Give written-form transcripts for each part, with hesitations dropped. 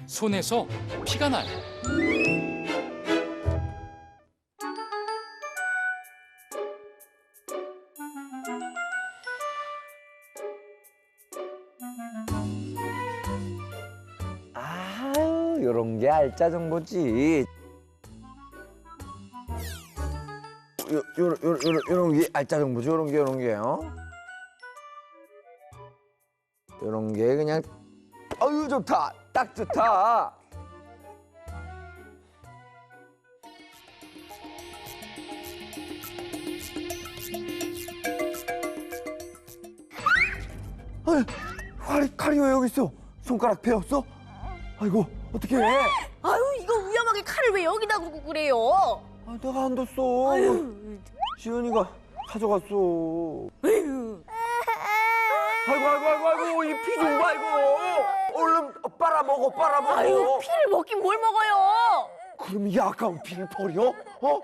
손에서 피가 나요. 아유, 요런 게 알짜 정보지. 요런 게 알짜 정보지. 요런 게요. 요런 게 그냥 아유 좋다. 딱 좋다. 칼이 왜 여기 있어? 손가락 베었어? 아이고 어떡해. 아유, 이거 위험하게 칼을 왜 여기다 두고 그래요? 아, 내가 안 뒀어. 아유. 지연이가 가져갔어. 에휴. 아이고 이 피 좀 봐 이거. 얼른 빨아먹어. 아유, 피를 먹긴 뭘 먹어요? 그럼 이 아까운 피를 버려? 어?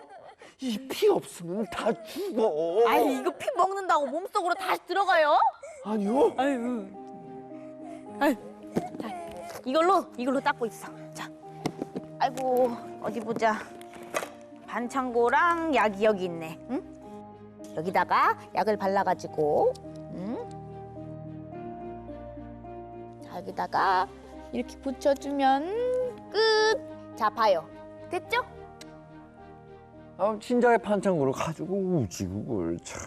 이 피 없으면 다 죽어. 아유, 이거 피 먹는다고 몸속으로 다시 들어가요? 아니요. 아유. 자, 이걸로 닦고 있어. 자, 아이고, 어디 보자. 반창고랑 약이 여기 있네. 응? 여기다가 약을 발라가지고, 응? 자, 여기다가 이렇게 붙여주면 끝. 자, 봐요. 됐죠? 아, 친자의 반창고를 가지고 우지 그걸 참.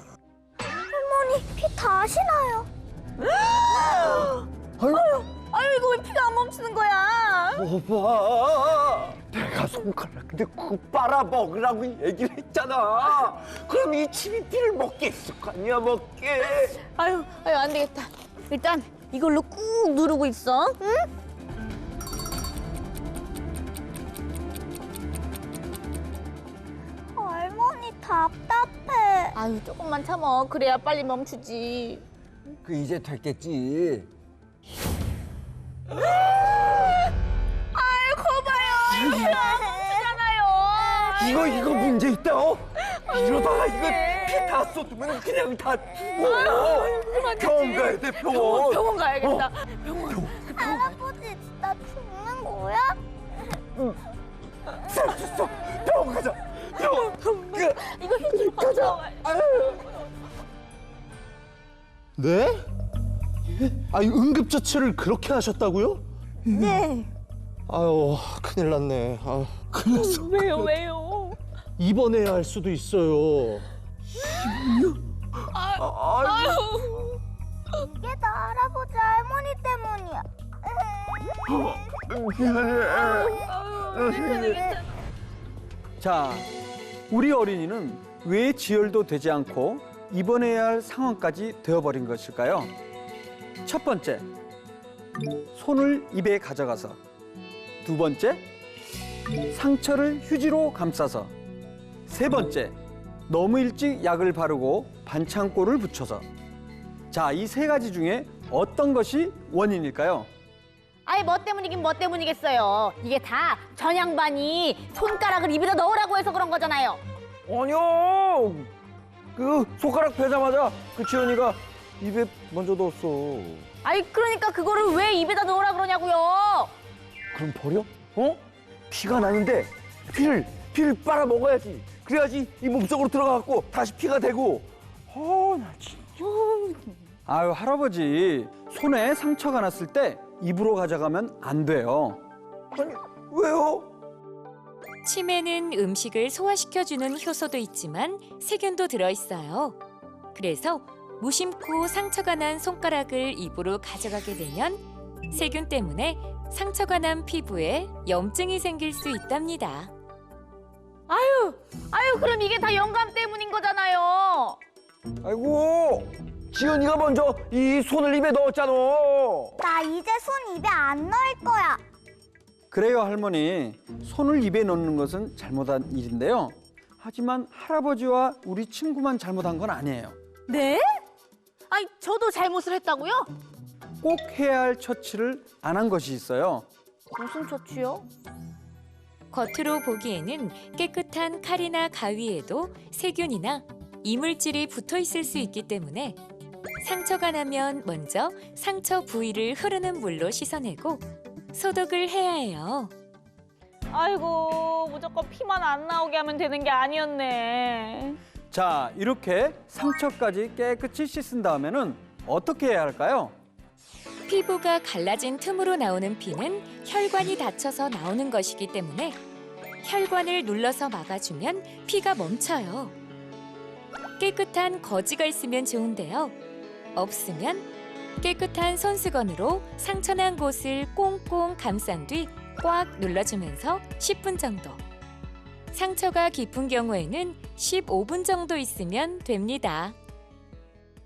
피 다시 나요. 아유, 이거 왜 피가 안 멈추는 거야? 오빠, 내가 손가락 근데 그거 빨아먹으라고 얘기를 했잖아. 그럼 이 침이 피를 먹겠을 거 아니야, 먹게. 아유, 안 되겠다. 일단 이걸로 꾹 누르고 있어. 응? 할머니 답답해. 아유, 조금만 참어. 그래야 빨리 멈추지. 그 이제 됐겠지. 아유, 거봐요. 이거 안 멈추잖아요. 이거 문제 있다. 이러다가 이거 피 다 쏟으면 그냥 다 죽어. 병원 가야 돼, 병원. 병원 가야겠다. 할아버지 나 죽는 거야? 됐어. 병원 가자. 병원. 이거 힘들어. 가자. 네? 아니 응급처치를 그렇게 하셨다고요? 네. 아유 큰일 났네. 아, 큰일 났어. 왜요? 입원해야 할 수도 있어요. 이게 다 할아버지 할머니 때문이야. 자, 우리 어린이는 왜 지혈도 되지 않고 입원해야 할 상황까지 되어버린 것일까요? 첫 번째, 손을 입에 가져가서. 두 번째, 상처를 휴지로 감싸서. 세 번째, 너무 일찍 약을 바르고 반창고를 붙여서. 자, 이 세 가지 중에 어떤 것이 원인일까요? 아이, 뭐 때문이긴 뭐 때문이겠어요. 이게 다 전 양반이 손가락을 입에다 넣으라고 해서 그런 거잖아요. 아니요. 그 손가락 베자마자 그 지연이가 입에 먼저 넣었어. 아이, 그러니까 그거를 왜 입에다 넣으라 그러냐고요. 그럼 버려? 어? 피가 나는데 피를 빨아 먹어야지. 그래야지 이 몸속으로 들어가갖고 다시 피가 되고. 나 진짜. 아유, 할아버지, 손에 상처가 났을 때 입으로 가져가면 안 돼요. 아니 왜요? 침에는 음식을 소화시켜주는 효소도 있지만 세균도 들어있어요. 그래서 무심코 상처가 난 손가락을 입으로 가져가게 되면 세균 때문에 상처가 난 피부에 염증이 생길 수 있답니다. 아유, 그럼 이게 다 영감 때문인 거잖아요. 아이고 지연이가 먼저 이 손을 입에 넣었잖아. 나 이제 손 입에 안 넣을 거야. 그래요, 할머니. 손을 입에 넣는 것은 잘못한 일인데요. 하지만 할아버지와 우리 친구만 잘못한 건 아니에요. 네? 아니, 저도 잘못을 했다고요? 꼭 해야 할 처치를 안 한 것이 있어요. 무슨 처치요? 겉으로 보기에는 깨끗한 칼이나 가위에도 세균이나 이물질이 붙어 있을 수 있기 때문에 상처가 나면 먼저 상처 부위를 흐르는 물로 씻어내고 소독을 해야 해요. 아이고, 무조건 피만 안 나오게 하면 되는 게 아니었네. 자, 이렇게 상처까지 깨끗이 씻은 다음에는 어떻게 해야 할까요? 피부가 갈라진 틈으로 나오는 피는 혈관이 닫혀서 나오는 것이기 때문에 혈관을 눌러서 막아주면 피가 멈춰요. 깨끗한 거즈가 있으면 좋은데요. 없으면 깨끗한 손수건으로 상처난 곳을 꽁꽁 감싼 뒤 꽉 눌러주면서 10분 정도. 상처가 깊은 경우에는 15분 정도 있으면 됩니다.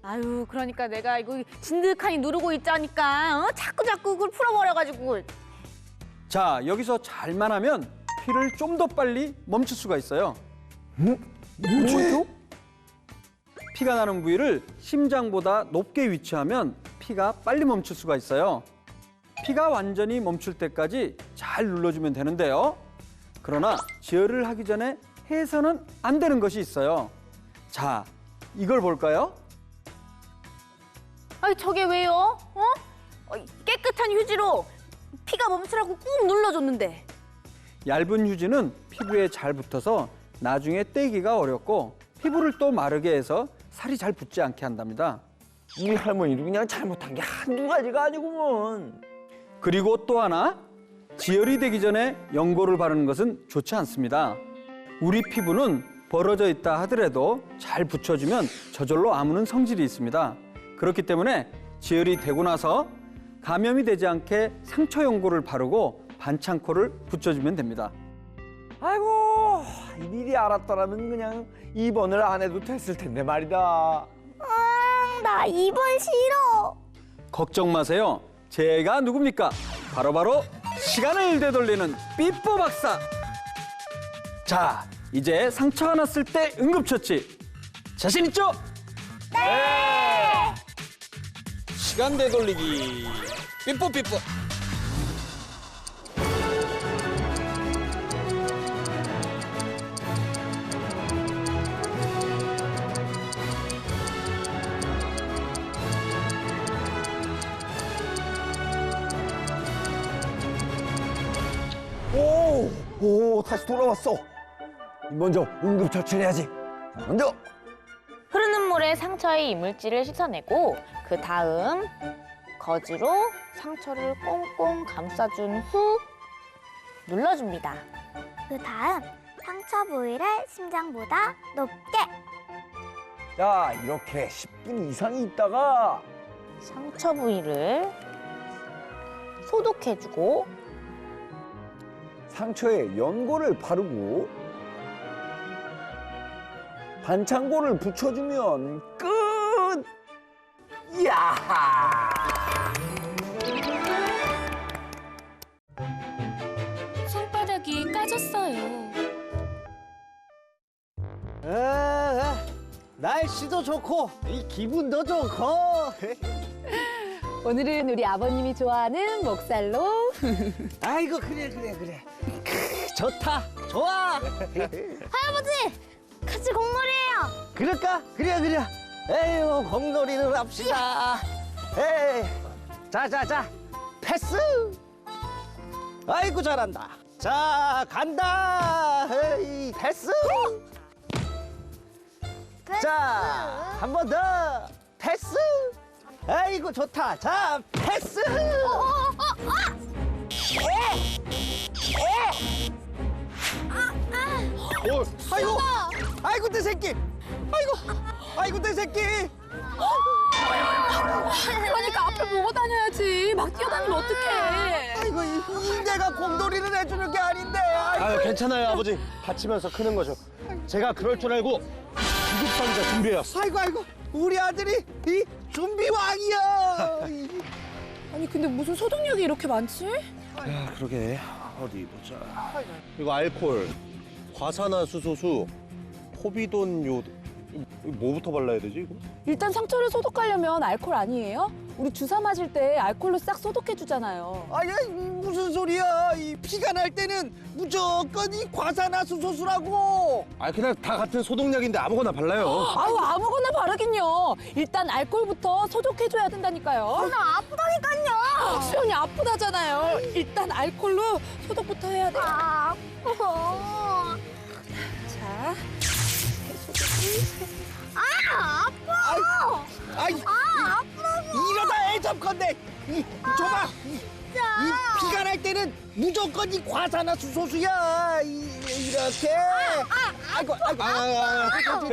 아유, 그러니까 내가 이거 진득하니 누르고 있자니까 자꾸 그걸 풀어버려가지고. 자, 여기서 잘만 하면 피를 좀 더 빨리 멈출 수가 있어요. 뭐죠? 피가 나는 부위를 심장보다 높게 위치하면 피가 빨리 멈출 수가 있어요. 피가 완전히 멈출 때까지 잘 눌러주면 되는데요. 그러나 지혈을 하기 전에 해서는 안 되는 것이 있어요. 자, 이걸 볼까요? 아니, 저게 왜요? 깨끗한 휴지로 피가 멈추라고 꾹 눌러줬는데. 얇은 휴지는 피부에 잘 붙어서 나중에 떼기가 어렵고 피부를 또 마르게 해서 살이 잘 붙지 않게 한답니다. 우리 할머니도 그냥 잘못한 게 한두 가지가 아니구먼. 그리고 또 하나, 지혈이 되기 전에 연고를 바르는 것은 좋지 않습니다. 우리 피부는 벌어져 있다 하더라도 잘 붙여주면 저절로 아무는 성질이 있습니다. 그렇기 때문에 지혈이 되고 나서 감염이 되지 않게 상처 연고를 바르고 반창고를 붙여주면 됩니다. 아이고, 미리 알았더라면 그냥 입원을 안 해도 됐을 텐데 말이다. 나 입원 싫어. 걱정 마세요. 제가 누굽니까? 바로 시간을 되돌리는 삐뽀 박사. 자, 이제 상처가 났을 때 응급처치 자신 있죠? 네. 시간 되돌리기. 삐뽀삐뽀. 오, 다시 돌아왔어. 먼저 응급처치를 해야지. 먼저. 흐르는 물에 상처의 이물질을 씻어내고 그 다음 거즈로 상처를 꽁꽁 감싸준 후 눌러줍니다. 그 다음 상처 부위를 심장보다 높게. 자, 이렇게 10분 이상 있다가 상처 부위를 소독해주고 상처에 연고를 바르고 반창고를 붙여주면 끝! 이야! 손바닥이 까졌어요. 날씨도 좋고 이 기분도 좋고. 오늘은 우리 아버님이 좋아하는 목살로. 아이고 그래. 좋다. 좋아. 할아버지, 같이 공놀이해요. 그럴까? 그래. 에휴 공놀이를 합시다. 에이. 자. 패스. 아이고 잘한다. 자 간다. 에이, 패스. 자 한 번 더. 패스. 아이고 좋다. 자 패스. 아이고 내 새끼. 아이고 내 새끼. 그러니까 앞에 보고 다녀야지. 막 뛰어다니면 어떡해. 아이고 내가 공놀이를 해주는 게 아닌데. 아이고. 괜찮아요, 아버지. 다치면서 크는 거죠. 제가 그럴 줄 알고 구급상자 준비해왔어. 아이고 우리 아들이 이 준비왕이야. 아니 근데 무슨 소독약이 이렇게 많지? 야, 그러게. 어디 보자. 이거 알코올, 과산화수소수, 포비돈 요드. 이거 뭐부터 발라야 되지, 이거? 일단 상처를 소독하려면 알코올 아니에요? 우리 주사 맞을 때 알코올로 싹 소독해 주잖아요. 아니 무슨 소리야. 이 피가 날 때는 무조건 이 과산화수소수라고. 아, 그냥 다 같은 소독약인데 아무거나 발라요. 아우 아무거나 바르긴요. 일단 알코올부터 소독해 줘야 된다니까요. 나 아프다니까요. 수영이 아프다잖아요. 일단 알콜로 소독부터 해야 돼요. 아, 아파. 자, 아이, 이러다 애접 건데. 줘봐. 이 피가 날 때는 무조건 이 과산화수소수야. 이렇게. 아이고.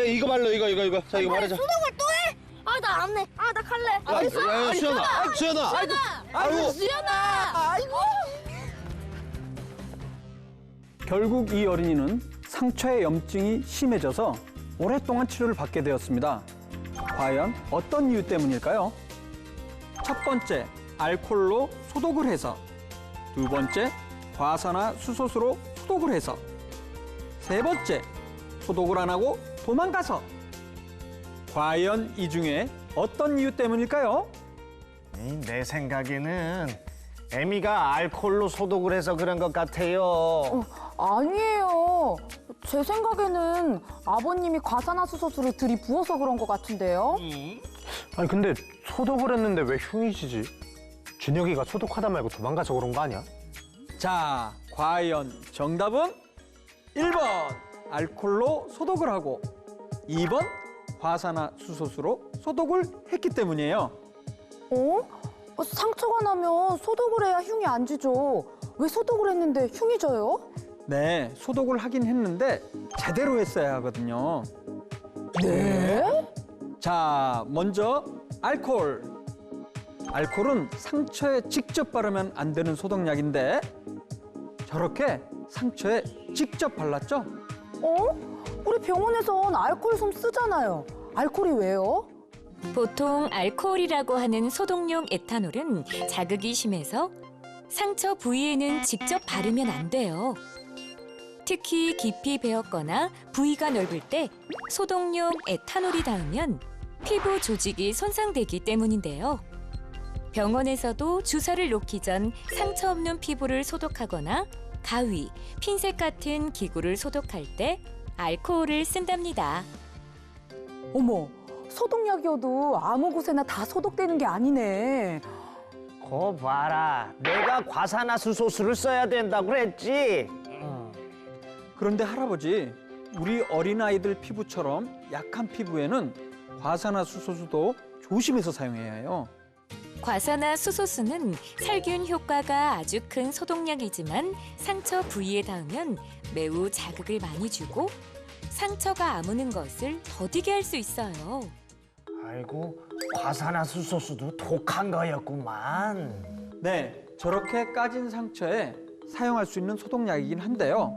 이거 발라, 이거. 자, 이거 바르자. 소독을 또 해? 아, 나 안 해. 아, 나 갈래. 수연아. 아이고. 수연아. 아이고. 결국 이 어린이는 상처의 염증이 심해져서 오랫동안 치료를 받게 되었습니다. 과연 어떤 이유 때문일까요? 첫 번째, 알코올로 소독을 해서. 두 번째, 과산화수소수로 소독을 해서. 세 번째, 소독을 안 하고 도망가서. 과연 이 중에 어떤 이유 때문일까요? 내 생각에는 에미가 알코올로 소독을 해서 그런 것 같아요. 아니에요. 제 생각에는 아버님이 과산화수소수를 들이부어서 그런 것 같은데요. 아니 근데 소독을 했는데 왜 흉이지지? 준혁이가 소독하다 말고 도망가서 그런 거 아니야? 자, 과연 정답은 1번 알코올로 소독을 하고 2번 과산화수소수로 소독을 했기 때문이에요. 상처가 나면 소독을 해야 흉이 안 지죠. 왜 소독을 했는데 흉이 져요? 네, 소독을 하긴 했는데 제대로 했어야 하거든요. 네? 자, 먼저 알코올. 알코올은 상처에 직접 바르면 안 되는 소독약인데 저렇게 상처에 직접 발랐죠? 우리 병원에선 알코올 솜 쓰잖아요. 알코올이 왜요? 보통 알코올이라고 하는 소독용 에탄올은 자극이 심해서 상처 부위에는 직접 바르면 안 돼요. 특히 깊이 베었거나 부위가 넓을 때 소독용 에탄올이 닿으면 피부 조직이 손상되기 때문인데요. 병원에서도 주사를 놓기 전 상처 없는 피부를 소독하거나 가위, 핀셋 같은 기구를 소독할 때 알코올을 쓴답니다. 어머, 소독약이어도 아무 곳에나 다 소독되는 게 아니네. 거 봐라. 내가 과산화수소수를 써야 된다고 그랬지. 그런데 할아버지, 우리 어린아이들 피부처럼 약한 피부에는 과산화수소수도 조심해서 사용해야 해요. 과산화수소수는 살균 효과가 아주 큰 소독약이지만 상처 부위에 닿으면 매우 자극을 많이 주고 상처가 아무는 것을 더디게 할 수 있어요. 아이고, 과산화수소수도 독한 거였구만. 네, 저렇게 까진 상처에 사용할 수 있는 소독약이긴 한데요.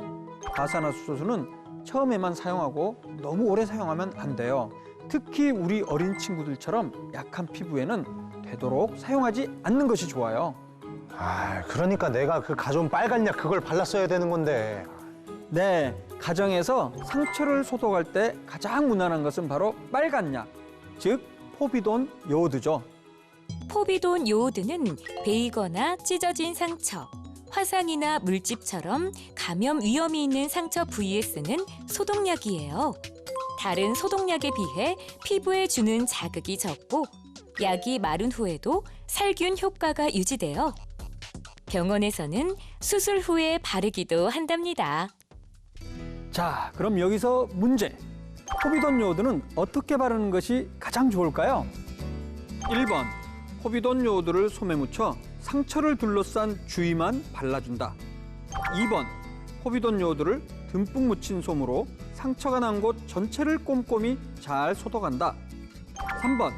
과산화수소수는 처음에만 사용하고 너무 오래 사용하면 안 돼요. 특히 우리 어린 친구들처럼 약한 피부에는 되도록 사용하지 않는 것이 좋아요. 아, 그러니까 내가 그 가져온 빨간 약 그걸 발랐어야 되는 건데. 네, 가정에서 상처를 소독할 때 가장 무난한 것은 바로 빨간 약, 즉 포비돈 요오드죠. 포비돈 요오드는 베이거나 찢어진 상처, 화상이나 물집처럼 감염 위험이 있는 상처 부위에 쓰는 소독약이에요. 다른 소독약에 비해 피부에 주는 자극이 적고 약이 마른 후에도 살균 효과가 유지돼요. 병원에서는 수술 후에 바르기도 한답니다. 자, 그럼 여기서 문제. 포비돈 요오드는 어떻게 바르는 것이 가장 좋을까요? 1번, 포비돈 요오드를 솜에 묻혀 상처를 둘러싼 주위만 발라준다. 2번, 포비돈 요오드를 듬뿍 묻힌 솜으로 상처가 난 곳 전체를 꼼꼼히 잘 소독한다. 3번,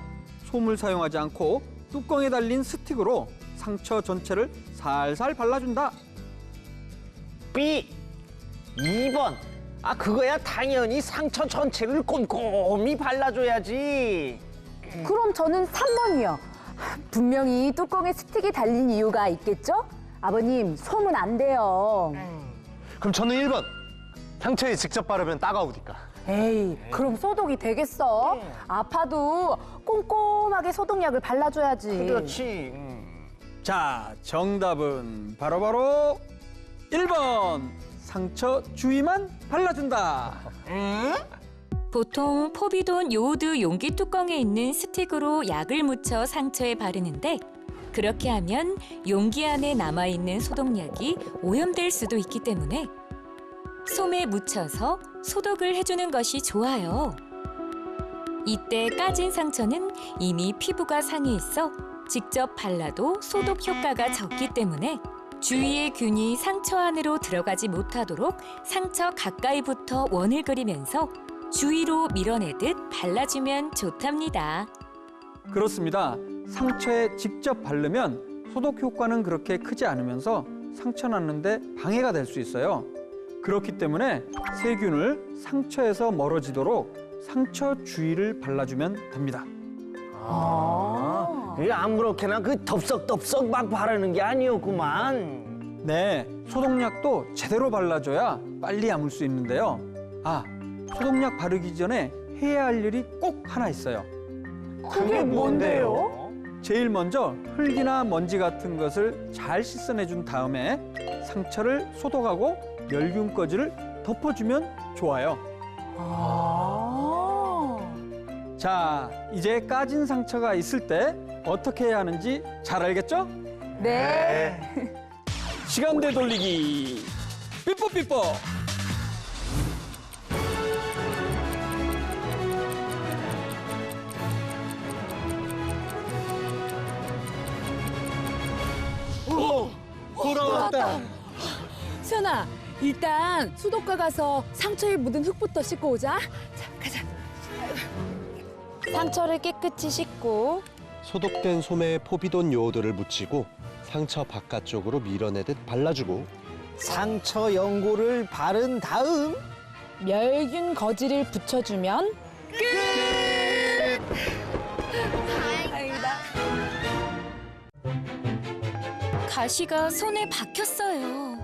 솜을 사용하지 않고 뚜껑에 달린 스틱으로 상처 전체를 살살 발라준다. B. 2번. 아, 그거야 당연히 상처 전체를 꼼꼼히 발라줘야지. 그럼 저는 3번이요. 분명히 뚜껑에 스틱이 달린 이유가 있겠죠? 아버님, 솜은 안 돼요. 그럼 저는 1번. 상처에 직접 바르면 따가우니까. 에이, 그럼 소독이 되겠어? 아파도 꼼꼼하게 소독약을 발라줘야지. 그렇지. 자, 정답은 바로바로 1번. 상처 주위만 발라준다. 보통 포비돈 요오드 용기 뚜껑에 있는 스틱으로 약을 묻혀 상처에 바르는데 그렇게 하면 용기 안에 남아있는 소독약이 오염될 수도 있기 때문에 솜에 묻혀서 소독을 해주는 것이 좋아요. 이때 까진 상처는 이미 피부가 상해 있어 직접 발라도 소독 효과가 적기 때문에 주위의 균이 상처 안으로 들어가지 못하도록 상처 가까이부터 원을 그리면서 주위로 밀어내듯 발라주면 좋답니다. 그렇습니다. 상처에 직접 바르면 소독 효과는 그렇게 크지 않으면서 상처 났는데 방해가 될 수 있어요. 그렇기 때문에 세균을 상처에서 멀어지도록 상처 주위를 발라주면 됩니다. 그게 아무렇게나 그 덥석덥석 막 바르는 게 아니었구만. 네, 소독약도 제대로 발라줘야 빨리 아물 수 있는데요. 아, 소독약 바르기 전에 해야 할 일이 꼭 하나 있어요. 그게 뭔데요? 제일 먼저 흙이나 먼지 같은 것을 잘 씻어내준 다음에 상처를 소독하고 멸균거지를 덮어주면 좋아요. 자, 이제 까진 상처가 있을 때 어떻게 해야 하는지 잘 알겠죠? 네. 시간대 돌리기. 삐뽀삐뽀. 돌아왔다. 수연아, 일단 수도가 가서 상처에 묻은 흙부터 씻고 오자. 자, 가자. 상처를 깨끗이 씻고 소독된 솜에 포비돈 요오드를 묻히고 상처 바깥쪽으로 밀어내듯 발라주고 상처 연고를 바른 다음 멸균 거지를 붙여주면 가시가 손에 박혔어요.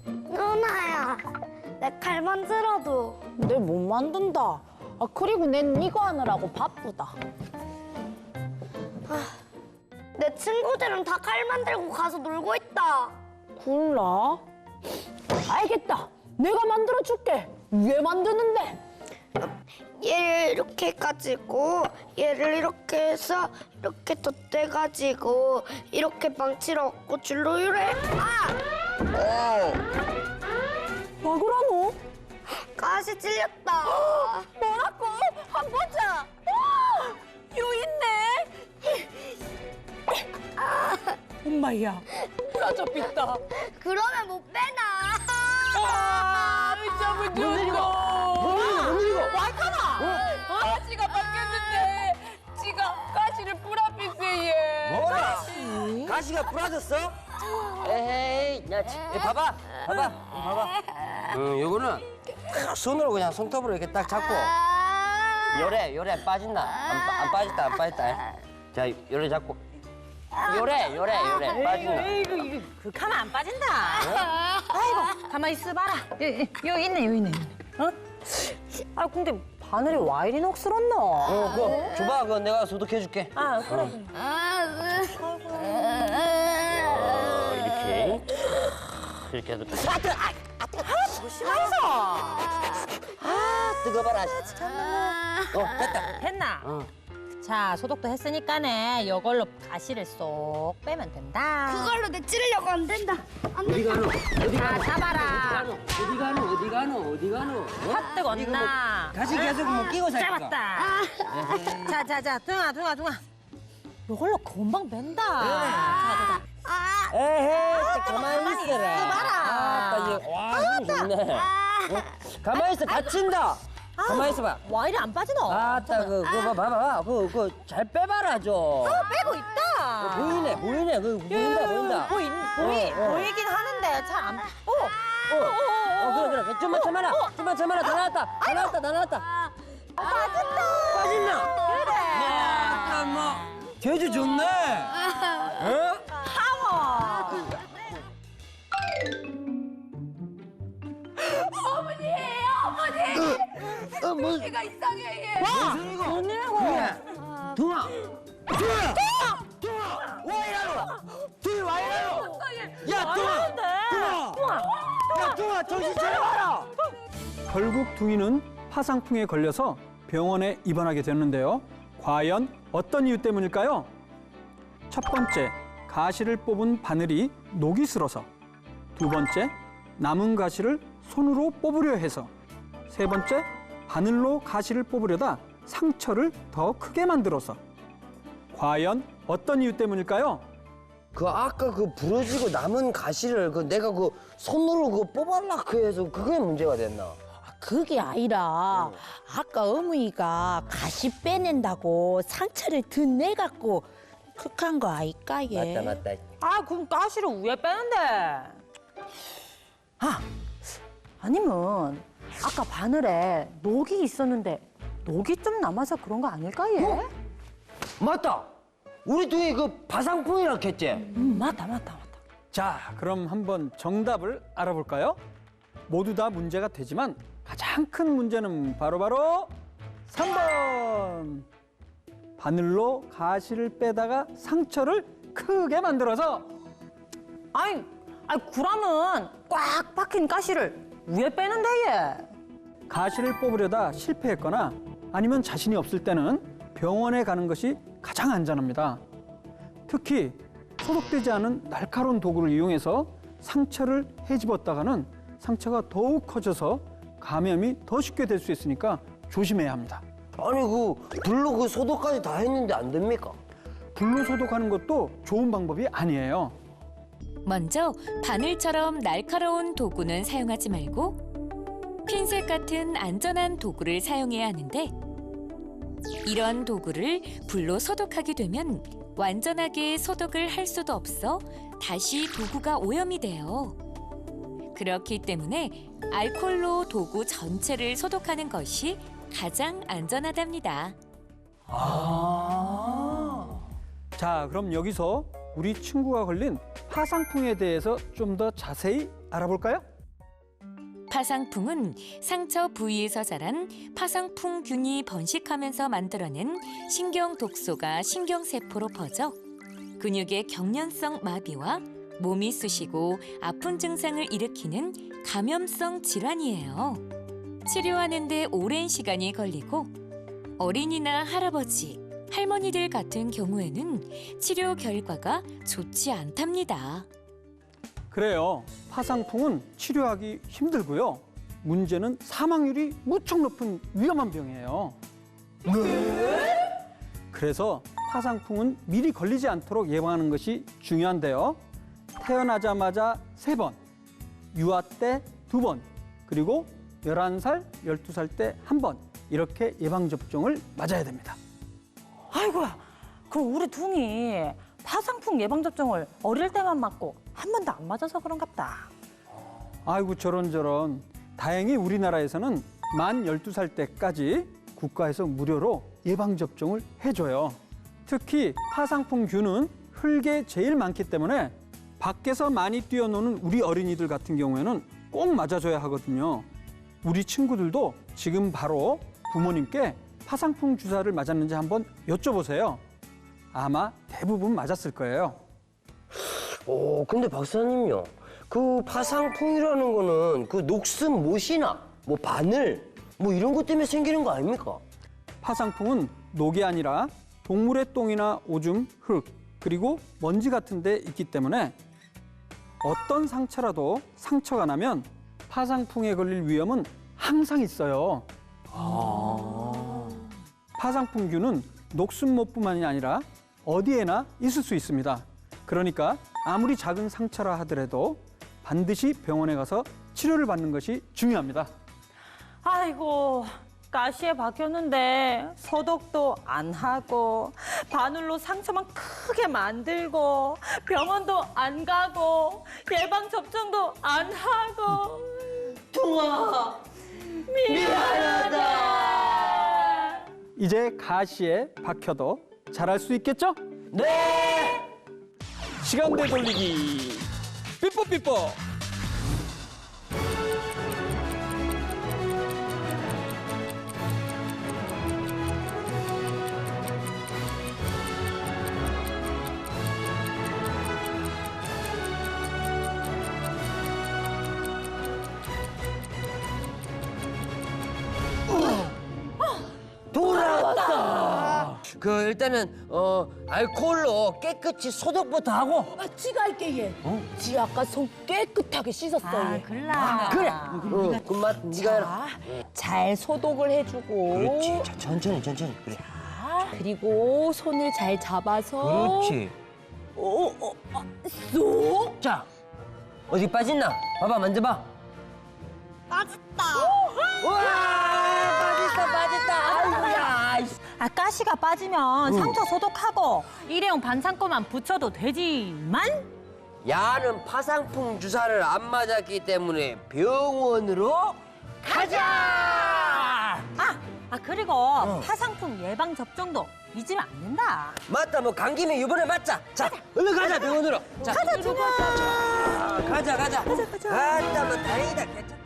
누나야, 내 칼 만들어도. 내 못 만든다. 아, 그리고 난 이거 하느라고 바쁘다. 내 친구들은 다 칼 만들고 가서 놀고 있다. 굴라? 알겠다. 내가 만들어줄게. 왜 만드는데? 얘를 이렇게 해가지고 얘를 이렇게 해서 이렇게 덧대가지고 이렇게 망치로 얹고 줄로 요래. 와 그러노? 가시 찔렸다. 뭐라고? 한 보자. 요 있네. 엄마야, 부러졌겠다. 그러면 못 빼나. 점을 주고. 와이카나. 가시가 바뀌었는데 지가 가시를 뿌라빛에 뭐라? 가시가 부러졌어? 에헤이, 야, 봐봐. 요거는 손으로 그냥 손톱으로 이렇게 딱 잡고 요래 빠진다. 안 빠졌다. 자, 요래 잡고 요래 빠진다. 이거 그 가만 안 빠진다. 아이고 가만 있어봐라. 요 있네. 어? 아 근데 바늘에 와 이리 녹슬었노? 그거 줘봐. 그거 내가 소독해줄게. 아 그래. 이렇게 해도 조심해서. 뜨거워라. 됐다. 됐나? 자 소독도 했으니까네 이걸로 가시를 쏙 빼면 된다. 그걸로 내 찌르려고 안 된다. 안 어디 된다. 가노? 자 잡아라. 어디 가노? 핫 뜨겁나? 가시 계속 뭐 끼고 살 거야. 잡았다. 자자자 둥아. 이걸로 금방 뺀다. 자. 에헤이, 가만히 있어라. 봐라. 힘 좋네. 가만히 있어, 다친다. 가만히 있어봐. 와 이리 안 빠지노? 아따, 그거 봐봐. 그거 잘 빼봐라, 좀. 빼고 있다. 보이네. 그거 보인다. 보이긴 하는데 잘 안. 그래. 좀만 참아라. 다 나왔다. 빠진다. 그래. 아따, 뭐. 제주 좋네. 파워. 어머니. 얘가 이상해 얘. 뭔일이고? 동아. 와 이러노? 야, 동아, 정신 차려봐라. 결국 둥이는 파상풍에 걸려서 병원에 입원하게 됐는데요. 과연 어떤 이유 때문일까요? 첫 번째, 가시를 뽑은 바늘이 녹이 슬어서. 두 번째, 남은 가시를 손으로 뽑으려 해서. 세 번째, 바늘로 가시를 뽑으려다 상처를 더 크게 만들어서. 과연 어떤 이유 때문일까요? 그 아까 그 부러지고 남은 가시를 그 내가 그 손으로 그 뽑아라 그 해서 그게 문제가 됐나? 그게 아니라 아까 어머니가 가시 빼낸다고 상처를 더 내갖고 극한 거 아닐까 얘? 맞다. 아, 그럼 가시를 왜 빼는데? 아니면 아까 바늘에 녹이 있었는데 녹이 좀 남아서 그런 거 아닐까 얘? 맞다. 우리 둘이 그 파상풍이라 했지? 맞다. 자, 그럼 한번 정답을 알아볼까요? 모두 다 문제가 되지만 가장 큰 문제는 바로 3번. 바늘로 가시를 빼다가 상처를 크게 만들어서. 아니, 그러면 꽉 박힌 가시를 왜 빼는데 얘? 가시를 뽑으려다 실패했거나 아니면 자신이 없을 때는 병원에 가는 것이 가장 안전합니다. 특히 소독되지 않은 날카로운 도구를 이용해서 상처를 헤집었다가는 상처가 더욱 커져서 감염이 더 쉽게 될 수 있으니까 조심해야 합니다. 아니 그 불로 그 소독까지 다 했는데 안 됩니까? 불로 소독하는 것도 좋은 방법이 아니에요. 먼저 바늘처럼 날카로운 도구는 사용하지 말고 핀셋 같은 안전한 도구를 사용해야 하는데, 이런 도구를 불로 소독하게 되면 완전하게 소독을 할 수도 없어 다시 도구가 오염이 돼요. 그렇기 때문에 알코올로 도구 전체를 소독하는 것이 가장 안전하답니다. 자, 그럼 여기서 우리 친구가 걸린 파상풍에 대해서 좀 더 자세히 알아볼까요? 파상풍은 상처 부위에서 자란 파상풍균이 번식하면서 만들어낸 신경 독소가 신경세포로 퍼져 근육의 경련성 마비와 몸이 쑤시고 아픈 증상을 일으키는 감염성 질환이에요. 치료하는 데 오랜 시간이 걸리고 어린이나 할아버지, 할머니들 같은 경우에는 치료 결과가 좋지 않답니다. 그래요. 파상풍은 치료하기 힘들고요. 문제는 사망률이 무척 높은 위험한 병이에요. 그래서 파상풍은 미리 걸리지 않도록 예방하는 것이 중요한데요. 태어나자마자 3번, 유아 때 2번, 그리고 11살, 12살 때 1번 이렇게 예방접종을 맞아야 됩니다. 아이고야, 그럼 우리 둥이 파상풍 예방접종을 어릴 때만 맞고 한 번도 안 맞아서 그런갑다. 아이고 저런. 다행히 우리나라에서는 만 12살 때까지 국가에서 무료로 예방접종을 해줘요. 특히 파상풍균은 흙에 제일 많기 때문에 밖에서 많이 뛰어노는 우리 어린이들 같은 경우에는 꼭 맞아줘야 하거든요. 우리 친구들도 지금 바로 부모님께 파상풍 주사를 맞았는지 한번 여쭤보세요. 아마 대부분 맞았을 거예요. 근데 박사님요. 그 파상풍이라는 거는 그 녹슨 못이나 뭐 바늘 뭐 이런 것 때문에 생기는 거 아닙니까? 파상풍은 녹이 아니라 동물의 똥이나 오줌, 흙, 그리고 먼지 같은 데 있기 때문에 어떤 상처라도 상처가 나면 파상풍에 걸릴 위험은 항상 있어요. 파상풍균은 녹슨못뿐만이 아니라 어디에나 있을 수 있습니다. 그러니까 아무리 작은 상처라 하더라도 반드시 병원에 가서 치료를 받는 것이 중요합니다. 아이고, 가시에 박혔는데 소독도 안 하고 바늘로 상처만 크게 만들고 병원도 안 가고 예방접종도 안 하고. 둥아, 미안하다. 이제 가시에 박혀도 잘할 수 있겠죠? 네. 시간대 돌리기 삐뽀삐뽀. 돌아왔다. 그 일단은 알코올로 깨끗이 소독부터 하고. 지가 할게 얘. 지 아까 손 깨끗하게 씻었어 얘. 그래. 그만 네가 해라. 잘 소독을 해주고. 그렇지. 자, 천천히 그래. 그리고 손을 잘 잡아서. 그렇지. 쏙. 자, 어디 빠졌나? 봐봐, 만져봐. 빠졌다. 우와, 빠졌다. 아이고야. 아, 가시가 빠지면 상처 소독하고 일회용 반창고만 붙여도 되지만 야는 파상풍 주사를 안 맞았기 때문에 병원으로 가자. 그리고 파상풍 예방 접종도 잊으면 안 된다. 맞다, 뭐 간 김에 이번에 맞자. 자, 얼른 가자 병원으로. 자, 가자, 가자. 아따, 뭐 다행이다. 괜찮다.